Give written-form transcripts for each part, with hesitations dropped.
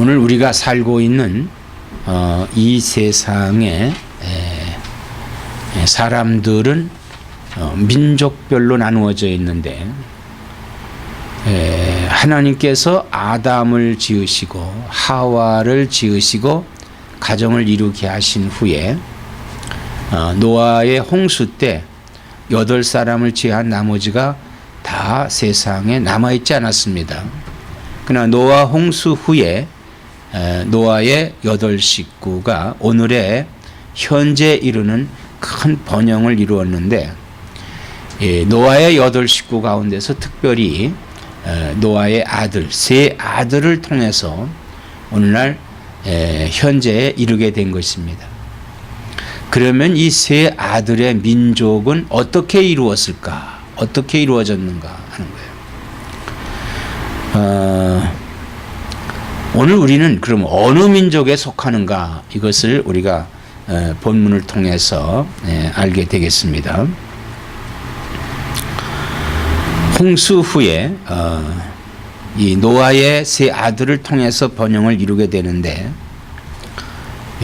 오늘 우리가 살고 있는 이 세상에 사람들은 민족별로 나누어져 있는데 하나님께서 아담을 지으시고 하와를 지으시고 가정을 이루게 하신 후에 노아의 홍수 때 8사람을 제한 나머지가 다 세상에 남아있지 않았습니다. 그러나 노아 홍수 후에 노아의 8식구가 오늘의 현재 이루는 큰 번영을 이루었는데, 노아의 8식구 가운데서 특별히 노아의 아들, 세 아들을 통해서 오늘날 현재에 이르게 된 것입니다. 그러면 이 세 아들의 민족은 어떻게 이루었을까? 어떻게 이루어졌는가 하는 거예요. 오늘 우리는 그럼 어느 민족에 속하는가, 이것을 우리가 본문을 통해서 알게 되겠습니다. 홍수 후에 이 노아의 세 아들을 통해서 번영을 이루게 되는데,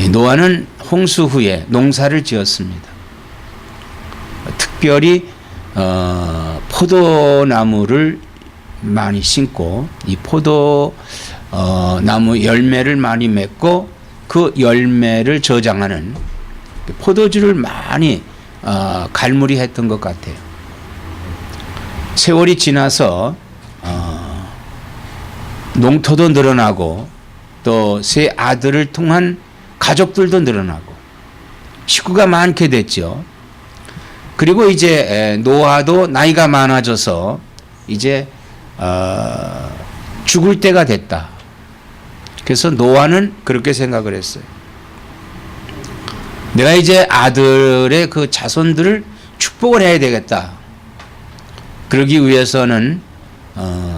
노아는 홍수 후에 농사를 지었습니다. 특별히 포도나무를 많이 심고 이 포도나무 열매를 많이 맺고 그 열매를 저장하는 포도주를 많이 갈무리했던 것 같아요. 세월이 지나서 농토도 늘어나고 또 세 아들을 통한 가족들도 늘어나고 식구가 많게 됐죠. 그리고 이제 노아도 나이가 많아져서 이제 죽을 때가 됐다. 그래서 노아는 그렇게 생각을 했어요. 내가 이제 아들의 그 자손들을 축복을 해야 되겠다. 그러기 위해서는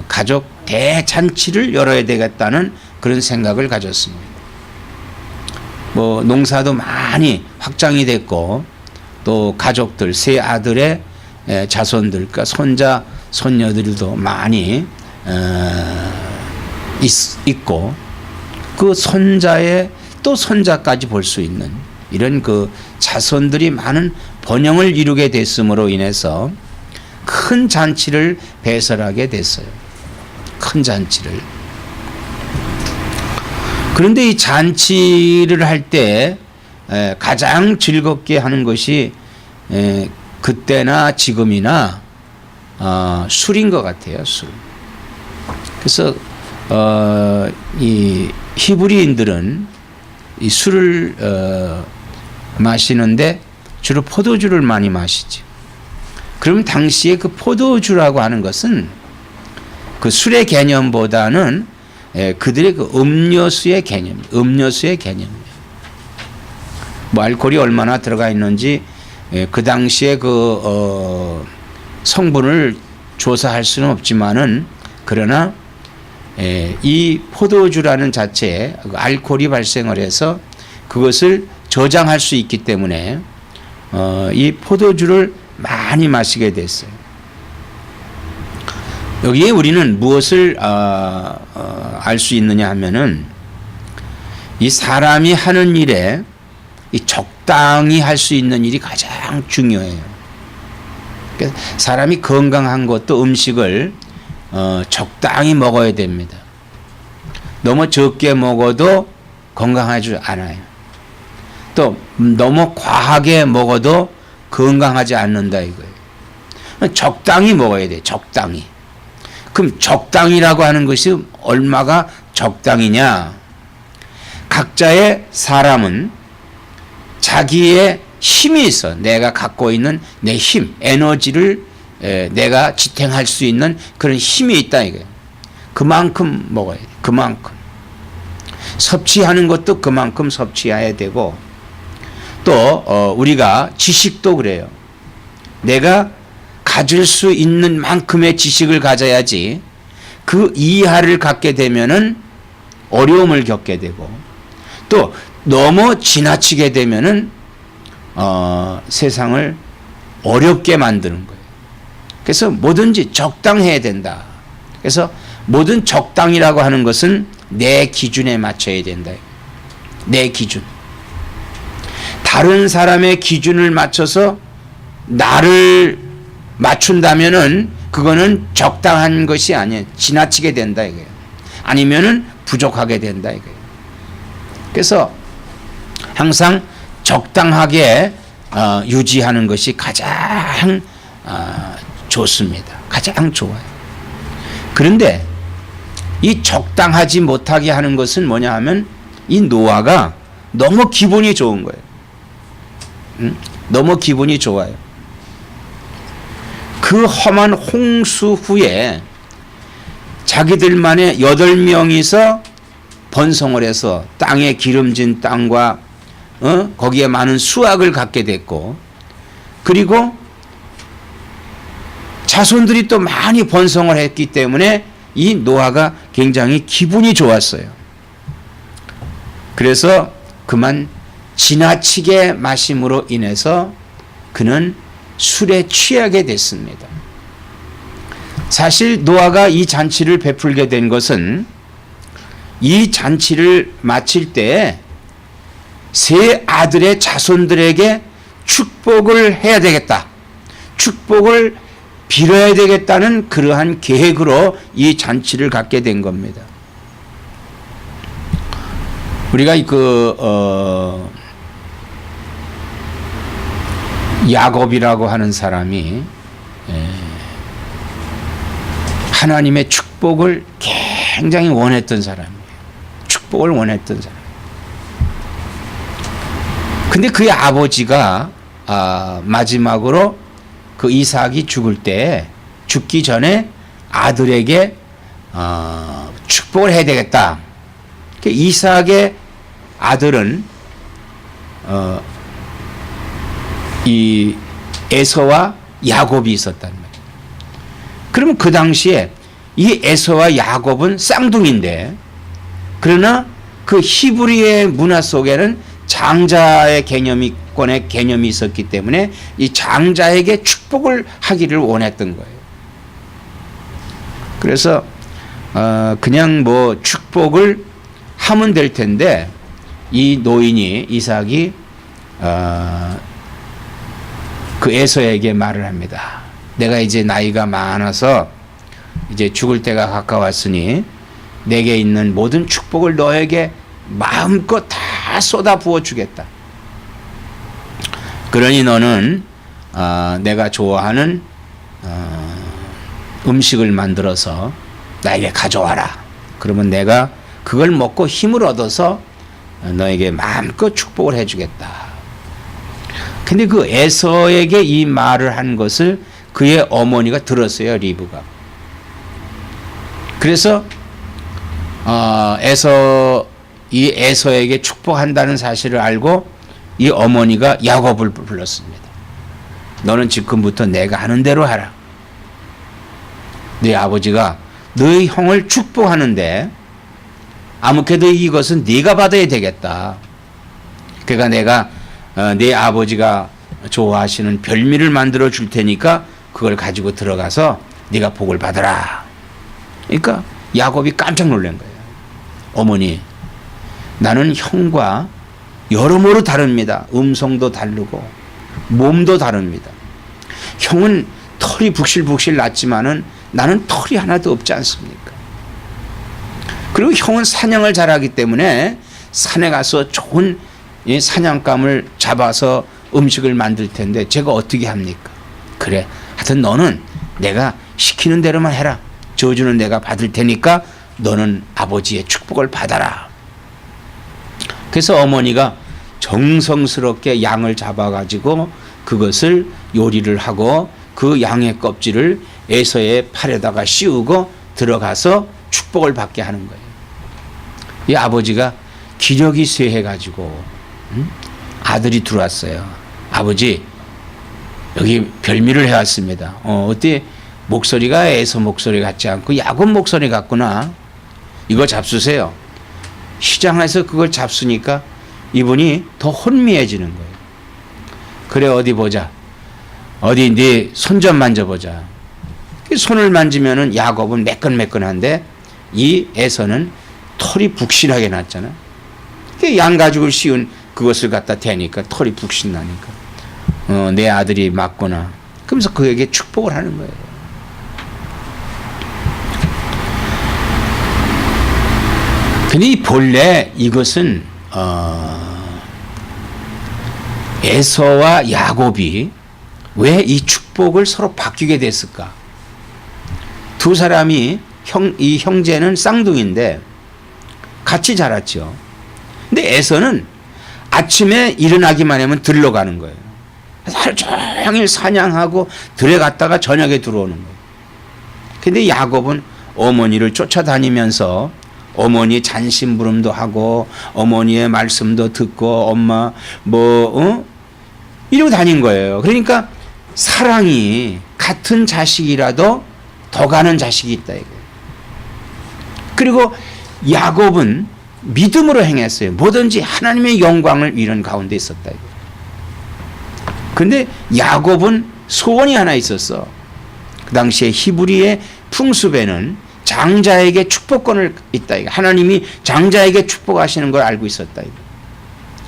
가족 대잔치를 열어야 되겠다는 그런 생각을 가졌습니다. 뭐 농사도 많이 확장이 됐고 또 가족들, 세 아들의 자손들, 그러니까 손자, 손녀들도 많이 있고 그 손자의 또 손자까지 볼 수 있는 이런 그 자손들이 많은 번영을 이루게 됐음으로 인해서 큰 잔치를 배설하게 됐어요. 큰 잔치를. 그런데 이 잔치를 할 때 가장 즐겁게 하는 것이 그때나 지금이나 술인 것 같아요. 술. 그래서 이 히브리인들은 이 술을 마시는데 주로 포도주를 많이 마시죠. 그럼 당시에 그 포도주라고 하는 것은 그 술의 개념보다는 그들의 그 음료수의 개념, 음료수의 개념이에요. 뭐 알코올이 얼마나 들어가 있는지 그 당시에 그 성분을 조사할 수는 없지만은, 그러나 이 포도주라는 자체에 알코올이 발생을 해서 그것을 저장할 수 있기 때문에 이 포도주를 많이 마시게 됐어요. 여기에 우리는 무엇을 알 수 있느냐 하면은, 이 사람이 하는 일에 이 적당히 할 수 있는 일이 가장 중요해요. 그러니까 사람이 건강한 것도 음식을 적당히 먹어야 됩니다. 너무 적게 먹어도 건강하지 않아요. 또 너무 과하게 먹어도 건강하지 않는다 이거예요. 적당히 먹어야 돼요. 적당히. 그럼 적당이라고 하는 것이 얼마가 적당이냐? 각자의 사람은 자기의 힘이 있어. 내가 갖고 있는 내 힘, 에너지를 내가 지탱할 수 있는 그런 힘이 있다 이거예요. 그만큼 먹어야 돼. 그만큼. 섭취하는 것도 그만큼 섭취해야 되고, 또 우리가 지식도 그래요. 내가 가질 수 있는 만큼의 지식을 가져야지 그 이하를 갖게 되면은 어려움을 겪게 되고, 또 너무 지나치게 되면은 세상을 어렵게 만드는 거예요. 그래서 뭐든지 적당해야 된다. 그래서 모든 적당이라고 하는 것은 내 기준에 맞춰야 된다. 내 기준. 다른 사람의 기준을 맞춰서 나를 맞춘다면은 그거는 적당한 것이 아니에요. 지나치게 된다 이거예요. 아니면은 부족하게 된다 이거예요. 그래서 항상 적당하게 유지하는 것이 가장 좋습니다. 가장 좋아요. 그런데 이 적당하지 못하게 하는 것은 뭐냐 하면 이 노아가 너무 기분이 좋은 거예요. 너무 기분이 좋아요. 그 험한 홍수 후에 자기들만의 8명이서 번성을 해서 땅에 기름진 땅과 거기에 많은 수확을 갖게 됐고, 그리고 자손들이 또 많이 번성을 했기 때문에 이 노아가 굉장히 기분이 좋았어요. 그래서 그만 지나치게 마심으로 인해서 그는 술에 취하게 됐습니다. 사실 노아가 이 잔치를 베풀게 된 것은 이 잔치를 마칠 때 세 아들의 자손들에게 축복을 해야 되겠다, 축복을 빌어야 되겠다는 그러한 계획으로 이 잔치를 갖게 된 겁니다. 우리가 야곱이라고 하는 사람이 하나님의 축복을 굉장히 원했던 사람이에요. 축복을 원했던 사람. 근데 그의 아버지가 마지막으로 그 이삭이 죽기 전에 아들에게 축복을 해야 되겠다. 이삭의 아들은 이 에서와 야곱이 있었단 말이에요. 그러면 그 당시에 이 에서와 야곱은 쌍둥이인데, 그러나 그 히브리의 문화 속에는 장자의 개념이 있었기 때문에 이 장자에게 축복을 하기를 원했던 거예요. 그래서 그냥 뭐 축복을 하면 될 텐데, 이 노인이 이삭이 그 에서에게 말을 합니다. 내가 이제 나이가 많아서 이제 죽을 때가 가까웠으니 내게 있는 모든 축복을 너에게 마음껏 다 쏟아 부어 주겠다. 그러니 너는 내가 좋아하는 음식을 만들어서 나에게 가져와라. 그러면 내가 그걸 먹고 힘을 얻어서 너에게 마음껏 축복을 해주겠다. 근데 그 에서에게 이 말을 한 것을 그의 어머니가 들었어요, 리브가. 그래서 이 에서에게 축복한다는 사실을 알고 이 어머니가 야곱을 불렀습니다. 너는 지금부터 내가 하는 대로 하라. 네 아버지가 너희 형을 축복하는데 아무래도 이것은 네가 받아야 되겠다. 그러니까 내가 네 아버지가 좋아하시는 별미를 만들어 줄 테니까 그걸 가지고 들어가서 네가 복을 받아라. 그러니까 야곱이 깜짝 놀란 거예요. 어머니, 나는 형과 여러모로 다릅니다. 음성도 다르고 몸도 다릅니다. 형은 털이 북실북실 났지만은 나는 털이 하나도 없지 않습니까? 그리고 형은 사냥을 잘하기 때문에 산에 가서 좋은 사냥감을 잡아서 음식을 만들 텐데 제가 어떻게 합니까? 그래, 하여튼 너는 내가 시키는 대로만 해라. 저주는 내가 받을 테니까 너는 아버지의 축복을 받아라. 그래서 어머니가 정성스럽게 양을 잡아가지고 그것을 요리를 하고 그 양의 껍질을 에서의 팔에다가 씌우고 들어가서 축복을 받게 하는 거예요. 이 아버지가 기력이 쇠해가지고 아들이 들어왔어요. 아버지, 여기 별미를 해왔습니다. 어때? 목소리가 에서 목소리 같지 않고 야곱 목소리 같구나. 이거 잡수세요. 시장에서 그걸 잡수니까 이분이 더 혼미해지는 거예요. 그래, 어디 보자. 어디 네 손 좀 만져보자. 손을 만지면은 야곱은 매끈매끈한데 이 에서는 털이 북실하게 났잖아. 양 가죽을 씌운 그것을 갖다 대니까 털이 북실 나니까 내 아들이 맞구나. 그러면서 그에게 축복을 하는 거예요. 근데 본래 이것은 에서와 야곱이 왜 이 축복을 서로 바뀌게 됐을까? 두 사람이 이 형제는 쌍둥이인데 같이 자랐죠. 근데 에서는 아침에 일어나기만 하면 들러 가는 거예요. 하루 종일 사냥하고 들에 갔다가 저녁에 들어오는 거예요. 근데 야곱은 어머니를 쫓아다니면서 어머니 잔심부름도 하고 어머니의 말씀도 듣고 엄마 이러고 다닌 거예요. 그러니까 사랑이 같은 자식이라도 더 가는 자식이 있다 이거예요. 그리고 야곱은 믿음으로 행했어요. 뭐든지 하나님의 영광을 이룬 가운데 있었다 이거예요. 근데 야곱은 소원이 하나 있었어. 그 당시에 히브리의 풍습에는 장자에게 축복권을 있다 이거. 하나님이 장자에게 축복하시는 걸 알고 있었다 이거.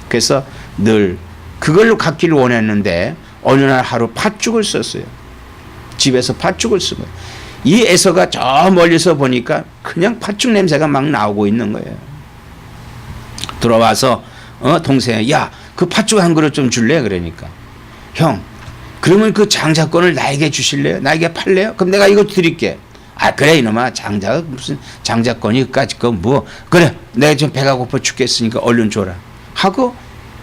그래서 늘 그걸로 갖기를 원했는데 어느 날 하루 팥죽을 썼어요. 집에서 팥죽을 쓰고 이 에서가 저 멀리서 보니까 그냥 팥죽 냄새가 막 나오고 있는 거예요. 들어와서 동생이 야, 그 팥죽 한 그릇 좀 줄래? 그러니까 형, 그러면 그 장자권을 나에게 주실래요? 나에게 팔래요? 그럼 내가 이거 드릴게. 아 그래 이놈아, 장자가 무슨 장자권이 그까짓 거 뭐 그래 내가 좀 배가 고파 죽겠으니까 얼른 줘라 하고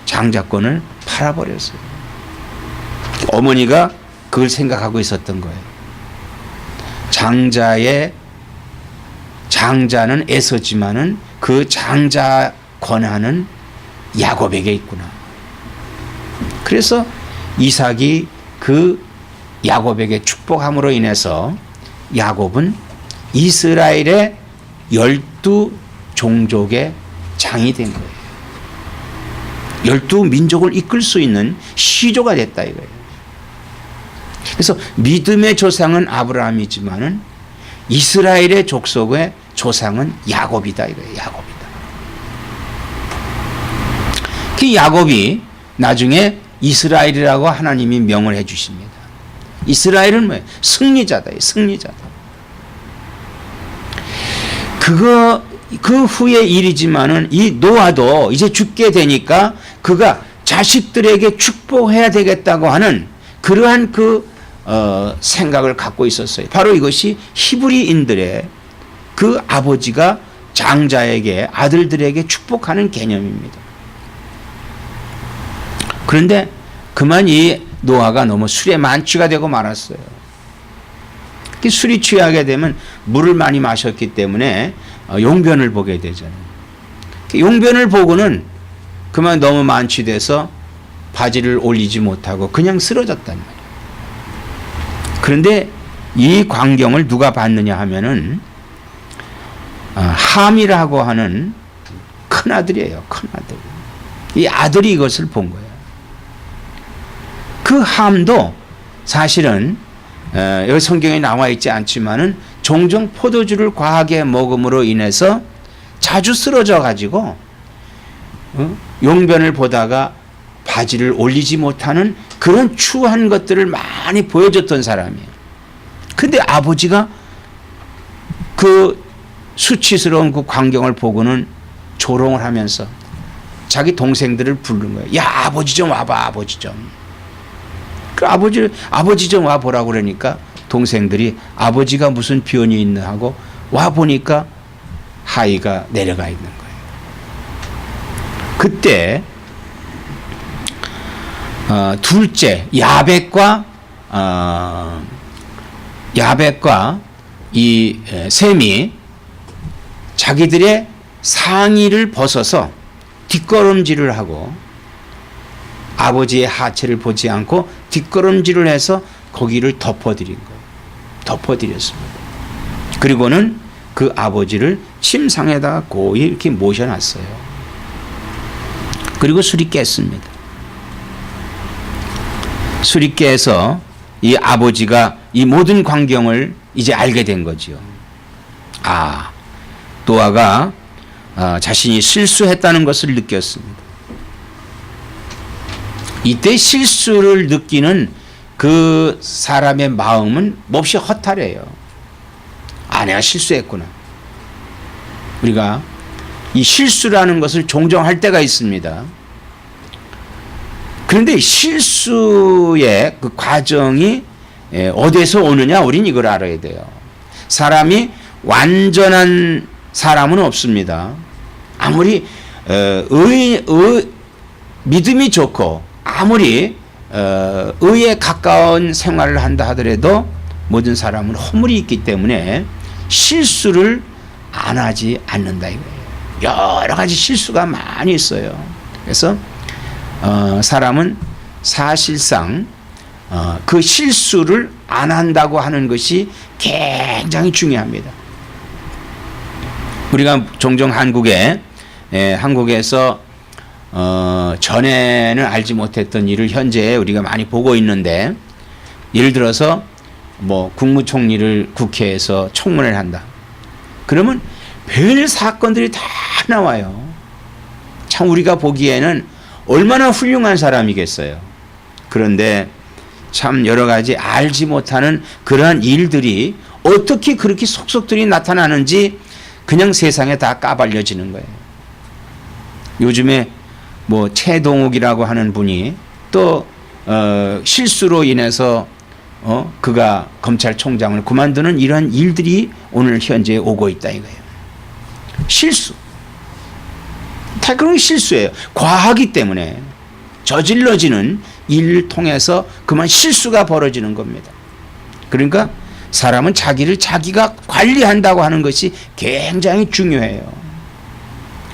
장자권을 팔아버렸어요. 어머니가 그걸 생각하고 있었던 거예요. 장자는 에서지만은 그 장자 권한은 야곱에게 있구나. 그래서 이삭이 그 야곱에게 축복함으로 인해서 야곱은 이스라엘의 12종족의 장이 된 거예요. 12민족을 이끌 수 있는 시조가 됐다 이거예요. 그래서 믿음의 조상은 아브라함이지만은 이스라엘의 족속의 조상은 야곱이다 이거예요. 야곱이다. 그 야곱이 나중에 이스라엘이라고 하나님이 명을 해 주십니다. 이스라엘은 뭐예요? 승리자다. 승리자다. 그 후의 일이지만은 이 노아도 이제 죽게 되니까 그가 자식들에게 축복해야 되겠다고 하는 그러한 생각을 갖고 있었어요. 바로 이것이 히브리인들의 그 아버지가 장자에게 아들들에게 축복하는 개념입니다. 그런데 그만 이 노아가 너무 술에 만취가 되고 말았어요. 술이 취하게 되면 물을 많이 마셨기 때문에 용변을 보게 되잖아요. 용변을 보고는 그만 너무 만취돼서 바지를 올리지 못하고 그냥 쓰러졌단 말이에요. 그런데 이 광경을 누가 봤느냐 하면은 함이라고 하는 큰아들이에요. 큰아들. 이 아들이 이것을 본 거예요. 그 함도 사실은 여기 성경에 나와 있지 않지만은 종종 포도주를 과하게 먹음으로 인해서 자주 쓰러져 가지고 용변을 보다가 바지를 올리지 못하는 그런 추한 것들을 많이 보여줬던 사람이에요. 근데 아버지가 그 수치스러운 그 광경을 보고는 조롱을 하면서 자기 동생들을 부른 거예요. 야, 아버지 좀 와봐, 아버지 좀. 그 아버지 좀 와보라고 그러니까 동생들이 아버지가 무슨 변이 있나 하고 와보니까 하이가 내려가 있는 거예요. 그때 둘째 야벳과 이 셈이 자기들의 상의를 벗어서 뒷걸음질을 하고 아버지의 하체를 보지 않고 뒷걸음질을 해서 거기를 덮어드린 거예요. 덮어드렸습니다. 그리고는 그 아버지를 침상에다가 고이 이렇게 모셔놨어요. 그리고 술이 깼습니다. 술이 깨서 이 아버지가 이 모든 광경을 이제 알게 된 거지요. 아, 노아가 자신이 실수했다는 것을 느꼈습니다. 이때 실수를 느끼는 그 사람의 마음은 몹시 허탈해요. 내가 실수했구나. 우리가 이 실수라는 것을 종종 할 때가 있습니다. 그런데 실수의 그 과정이 어디에서 오느냐, 우린 이걸 알아야 돼요. 사람이 완전한 사람은 없습니다. 아무리 믿음이 좋고 아무리 의에 가까운 생활을 한다 하더라도 모든 사람은 허물이 있기 때문에 실수를 안 하지 않는다 이거예요. 여러 가지 실수가 많이 있어요. 그래서 사람은 사실상 그 실수를 안 한다고 하는 것이 굉장히 중요합니다. 우리가 종종 한국에서 전에는 알지 못했던 일을 현재 우리가 많이 보고 있는데, 예를 들어서 뭐 국무총리를 국회에서 청문회를 한다. 그러면 별 사건들이 다 나와요. 참 우리가 보기에는 얼마나 훌륭한 사람이겠어요. 그런데 참 여러 가지 알지 못하는 그러한 일들이 어떻게 그렇게 속속들이 나타나는지 그냥 세상에 다 까발려지는 거예요. 요즘에 뭐 최동욱이라고 하는 분이 또 실수로 인해서 그가 검찰총장을 그만두는 이러한 일들이 오늘 현재 오고 있다 이거예요. 실수. 다 그런 게 실수예요. 과하기 때문에 저질러지는 일을 통해서 그만 실수가 벌어지는 겁니다. 그러니까 사람은 자기를 자기가 관리한다고 하는 것이 굉장히 중요해요.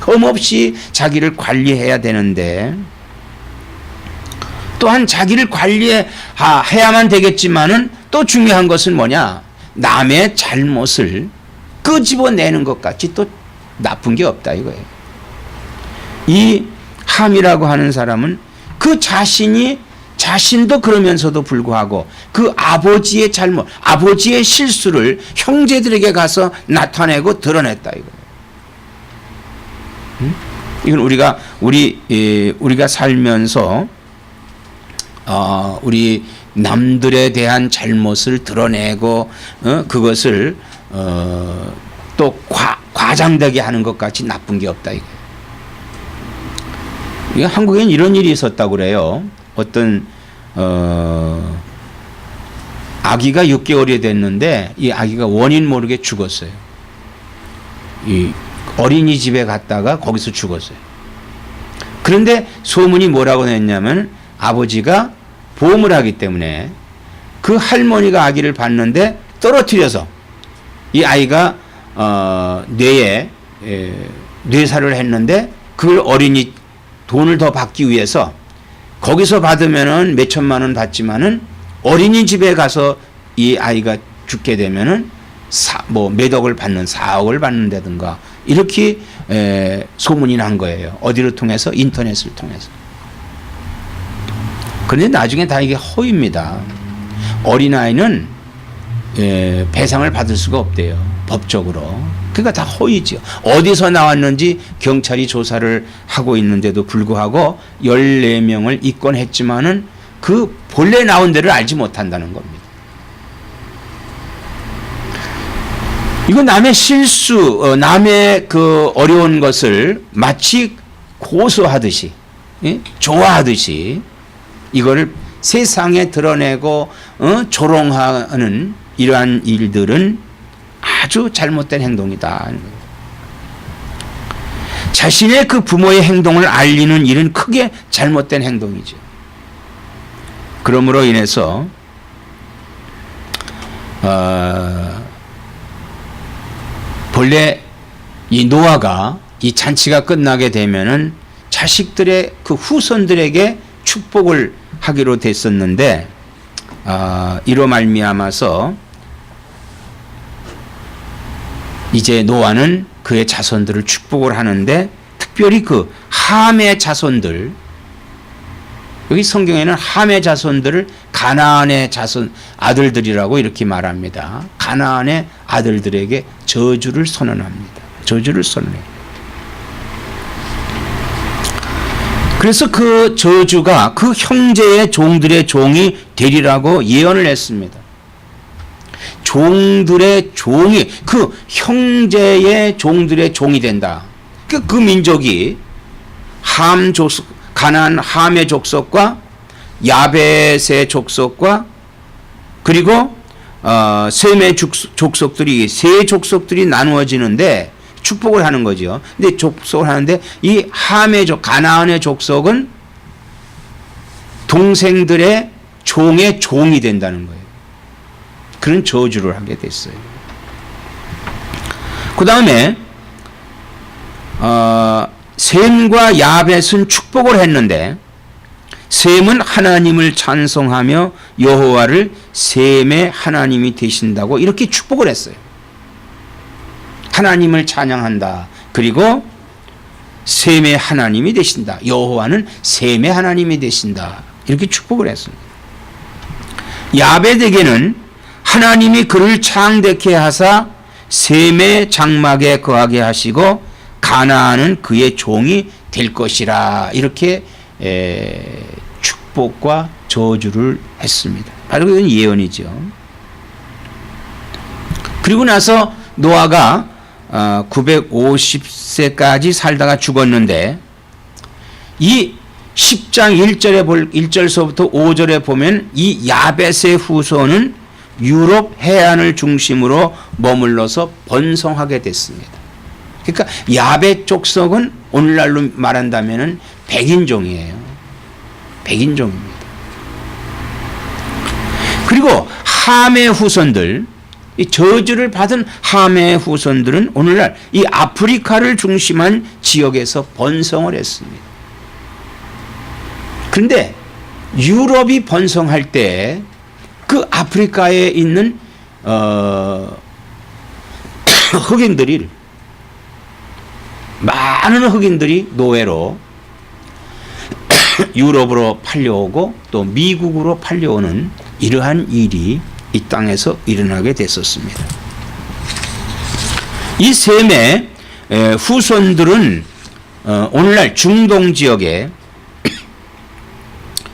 흠없이 자기를 관리해야 되는데, 또한 자기를 관리해야만 되겠지만은 또 중요한 것은 뭐냐? 남의 잘못을 끄집어내는 것 같이 또 나쁜 게 없다 이거예요. 이 함이라고 하는 사람은 그 자신도 그러면서도 불구하고 그 아버지의 잘못, 아버지의 실수를 형제들에게 가서 나타내고 드러냈다 이거예요. 이건 우리가 살면서 우리 남들에 대한 잘못을 드러내고 그것을 또 과장되게 하는 것 같이 나쁜 게 없다 이거예요. 한국엔 이런 일이 있었다고 그래요. 어떤 아기가 6개월이 됐는데 이 아기가 원인 모르게 죽었어요. 이 어린이집에 갔다가 거기서 죽었어요. 그런데 소문이 뭐라고 냈냐면 아버지가 보험을 하기 때문에 그 할머니가 아기를 봤는데 떨어뜨려서 이 아이가 뇌에 뇌사를 했는데 그걸 어린이 돈을 더 받기 위해서 거기서 받으면은 몇 천만 원 받지만은 어린이집에 가서 이 아이가 죽게 되면은 몇 억을 받는 4억을 받는다든가 이렇게 소문이 난 거예요. 어디를 통해서? 인터넷을 통해서. 그런데 나중에 다 이게 허위입니다. 어린아이는 배상을 받을 수가 없대요. 법적으로. 그러니까 다 허위죠. 어디서 나왔는지 경찰이 조사를 하고 있는데도 불구하고 14명을 입건했지만은 그 본래 나온 데를 알지 못한다는 겁니다. 이거 남의 실수, 남의 그 어려운 것을 마치 고소하듯이, 좋아하듯이 이거를 세상에 드러내고 조롱하는 이러한 일들은 아주 잘못된 행동이다. 자신의 그 부모의 행동을 알리는 일은 크게 잘못된 행동이죠. 그러므로 인해서 본래 이 노아가 이 잔치가 끝나게 되면은 자식들의 그 후손들에게 축복을 하기로 됐었는데 이로 말미암아서 이제 노아는 그의 자손들을 축복을 하는데 특별히 그 함의 자손들, 여기 성경에는 함의 자손들을 가나안의 자손 아들들이라고 이렇게 말합니다. 가나안의 아들들에게 저주를 선언합니다. 저주를 선언해요. 그래서 그 저주가 그 형제의 종들의 종이 되리라고 예언을 했습니다. 종들의 종이 그 형제의 종들의 종이 된다. 그 민족이 함 족속, 가나안 함의 족속과 야벳의 족속과 그리고 셈의 족속들이 세 족속들이 나누어지는데 축복을 하는 거죠. 근데 족속을 하는데 이 함의 가나안의 족속은 동생들의 종의 종이 된다는 거예요. 그런 저주를 하게 됐어요. 그 다음에 셈과 야벳은 축복을 했는데 셈은 하나님을 찬송하며 여호와를 셈의 하나님이 되신다고 이렇게 축복을 했어요. 하나님을 찬양한다. 그리고 셈의 하나님이 되신다. 여호와는 셈의 하나님이 되신다. 이렇게 축복을 했습니다. 야벳에게는 하나님이 그를 창대케 하사 셈의 장막에 거하게 하시고 가나안은 그의 종이 될 것이라. 이렇게 축복과 저주를 했습니다. 바로 그건 예언이죠. 그리고 나서 노아가 950세까지 살다가 죽었는데 이 10장 1절서부터 5절에 보면 이 야벳의 후손은 유럽 해안을 중심으로 머물러서 번성하게 됐습니다. 그러니까 야벳 족속은 오늘날로 말한다면 백인종이에요. 백인종입니다. 그리고 함의 후손들, 이 저주를 받은 함의 후손들은 오늘날 이 아프리카를 중심한 지역에서 번성을 했습니다. 그런데 유럽이 번성할 때 그 아프리카에 있는 흑인들이 많은 흑인들이 노예로 유럽으로 팔려오고 또 미국으로 팔려오는 이러한 일이 이 땅에서 일어나게 됐었습니다. 이 셈의 후손들은 오늘날 중동 지역에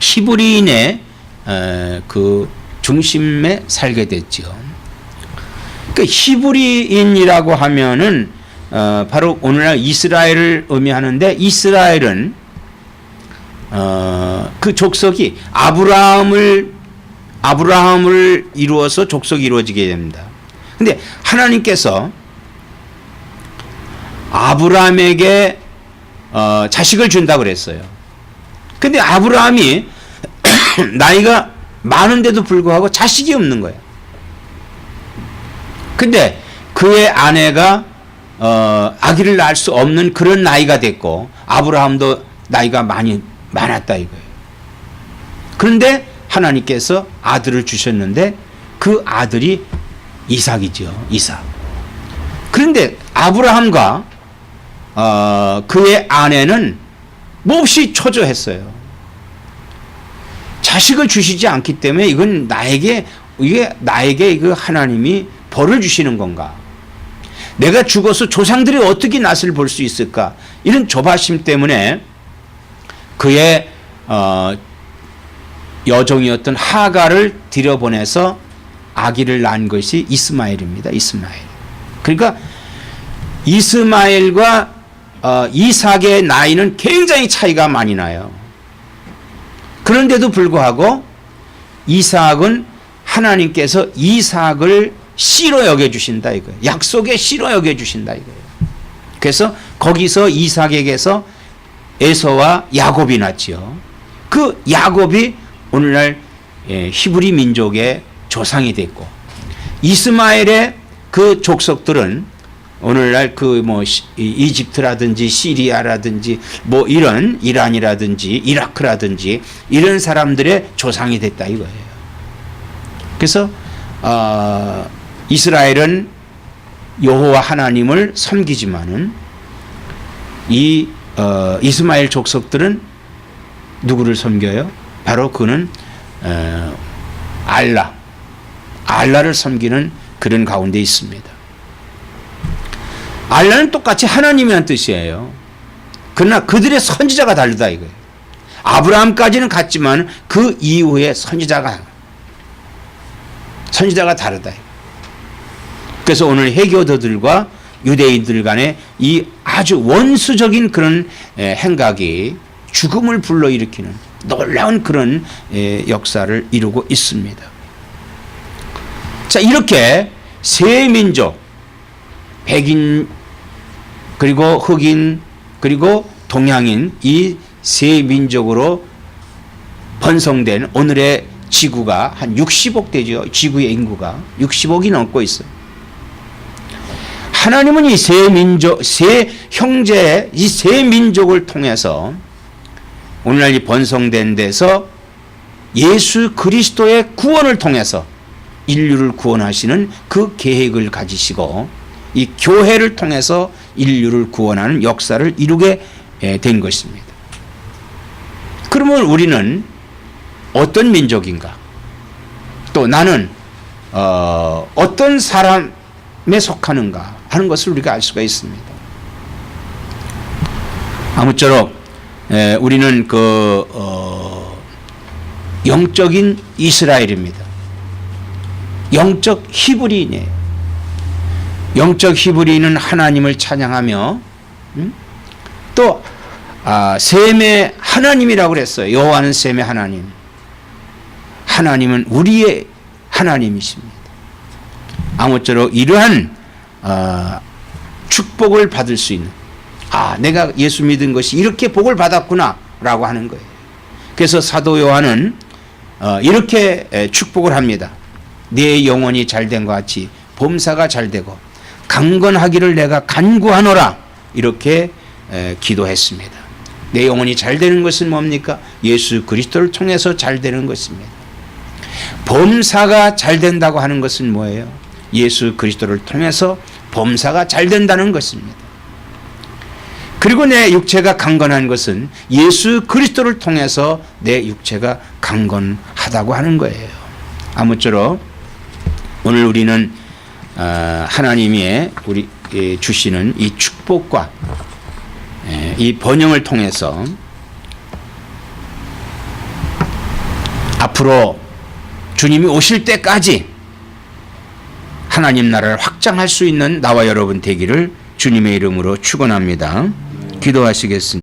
히브리인의 그 중심에 살게 됐죠. 그 히브리인이라고 하면은 바로 오늘날 이스라엘을 의미하는데 이스라엘은 그 족속이 아브라함을 이루어서 족속이 이루어지게 됩니다. 근데 하나님께서 아브라함에게 자식을 준다고 그랬어요. 근데 아브라함이 나이가 많은데도 불구하고 자식이 없는 거예요. 근데 그의 아내가 아기를 낳을 수 없는 그런 나이가 됐고 아브라함도 나이가 많았다 이거예요. 그런데 하나님께서 아들을 주셨는데 그 아들이 이삭이죠. 이삭. 그런데 아브라함과 그의 아내는 몹시 초조했어요. 자식을 주시지 않기 때문에 이건 나에게 이거 하나님이 벌을 주시는 건가? 내가 죽어서 조상들이 어떻게 낯을 볼 수 있을까? 이런 조바심 때문에 그의 여종이었던 하가를 들여보내서 아기를 낳은 것이 이스마엘입니다. 이스마엘. 그러니까 이스마엘과 이삭의 나이는 굉장히 차이가 많이 나요. 그런데도 불구하고 이삭은 하나님께서 이삭을 씨로 여겨주신다 이거예요. 약속의 씨로 여겨주신다 이거예요. 그래서 거기서 이삭에게서 에서와 야곱이 났죠. 그 야곱이 오늘날 히브리 민족의 조상이 됐고 이스마엘의 그 족속들은 오늘날 그 이집트라든지 시리아라든지 이런 이란이라든지 이라크라든지 이런 사람들의 조상이 됐다 이거예요. 그래서 이스라엘은 여호와 하나님을 섬기지만은 이 이스마엘 족속들은 누구를 섬겨요? 바로 그는 알라를 섬기는 그런 가운데 있습니다. 알라는 똑같이 하나님이란 뜻이에요. 그러나 그들의 선지자가 다르다 이거예요. 아브라함까지는 갔지만 그 이후에 선지자가 다르다. 그래서 오늘 해교도들과 유대인들 간의 이 아주 원수적인 그런 행각이 죽음을 불러일으키는 놀라운 그런 역사를 이루고 있습니다. 자, 이렇게 세 민족, 백인 그리고 흑인 그리고 동양인 이 세 민족으로 번성된 오늘의 지구가 한 60억 되죠. 지구의 인구가 60억이 넘고 있어요. 하나님은 이 세 민족, 세 형제, 이 세 민족을 통해서 오늘날 이 번성된 데서 예수 그리스도의 구원을 통해서 인류를 구원하시는 그 계획을 가지시고 이 교회를 통해서 인류를 구원하는 역사를 이루게 된 것입니다. 그러면 우리는 어떤 민족인가? 또 나는 어떤 사람에 속하는가 하는 것을 우리가 알 수가 있습니다. 아무쪼록 우리는 영적인 이스라엘입니다. 영적 히브리인이에요. 영적 히브리인은 하나님을 찬양하며 또 셈의 하나님이라고 그랬어요. 여호와는 셈의 하나님. 하나님은 우리의 하나님이십니다. 아무쪼록 이러한 축복을 받을 수 있는 내가 예수 믿은 것이 이렇게 복을 받았구나 라고 하는 거예요. 그래서 사도 요한은 이렇게 축복을 합니다. 내 영혼이 잘된 것 같이 범사가 잘되고 강건하기를 내가 간구하노라 이렇게 기도했습니다. 내 영혼이 잘되는 것은 뭡니까? 예수 그리스도를 통해서 잘되는 것입니다. 범사가 잘된다고 하는 것은 뭐예요? 예수 그리스도를 통해서 범사가 잘된다는 것입니다. 그리고 내 육체가 강건한 것은 예수 그리스도를 통해서 내 육체가 강건하다고 하는 거예요. 아무쪼록 오늘 우리는 하나님이 우리 주시는 이 축복과 이 번영을 통해서 앞으로 주님이 오실 때까지 하나님 나라를 확장할 수 있는 나와 여러분 되기를 주님의 이름으로 축원합니다. 기도하시겠습니다.